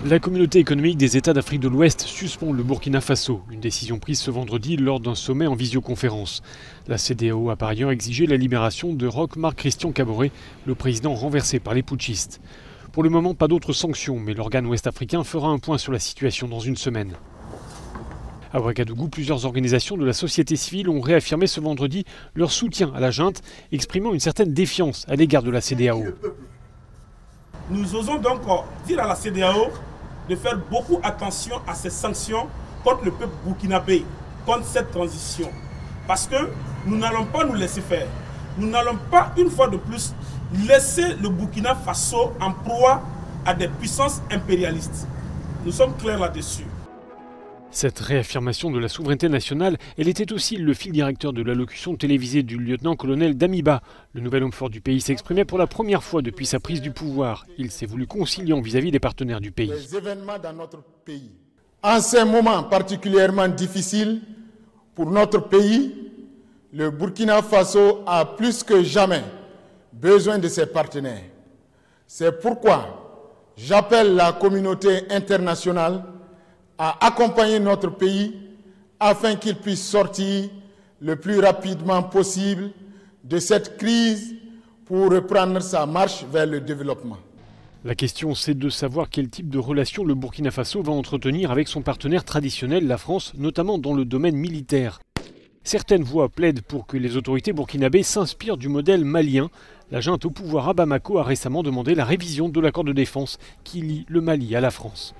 La communauté économique des États d'Afrique de l'Ouest suspend le Burkina Faso, une décision prise ce vendredi lors d'un sommet en visioconférence. La CEDEAO a par ailleurs exigé la libération de Roch Marc Christian Kaboré, le président renversé par les putschistes. Pour le moment, pas d'autres sanctions, mais l'organe ouest-africain fera un point sur la situation dans une semaine. À Ouagadougou, plusieurs organisations de la société civile ont réaffirmé ce vendredi leur soutien à la junte, exprimant une certaine défiance à l'égard de la CEDEAO. Nous osons donc dire à la CEDEAO de faire beaucoup attention à ces sanctions contre le peuple burkinabé, contre cette transition. Parce que nous n'allons pas nous laisser faire. Nous n'allons pas, une fois de plus, laisser le Burkina Faso en proie à des puissances impérialistes. Nous sommes clairs là-dessus. Cette réaffirmation de la souveraineté nationale, elle était aussi le fil directeur de l'allocution télévisée du lieutenant-colonel Damiba. Le nouvel homme fort du pays s'exprimait pour la première fois depuis sa prise du pouvoir. Il s'est voulu conciliant vis-à-vis des partenaires du pays. Les événements dans notre pays. En ces moments particulièrement difficiles pour notre pays, le Burkina Faso a plus que jamais besoin de ses partenaires. C'est pourquoi j'appelle la communauté internationale à accompagner notre pays afin qu'il puisse sortir le plus rapidement possible de cette crise pour reprendre sa marche vers le développement. La question, c'est de savoir quel type de relation le Burkina Faso va entretenir avec son partenaire traditionnel, la France, notamment dans le domaine militaire. Certaines voix plaident pour que les autorités burkinabées s'inspirent du modèle malien. La junte au pouvoir à Bamako a récemment demandé la révision de l'accord de défense qui lie le Mali à la France.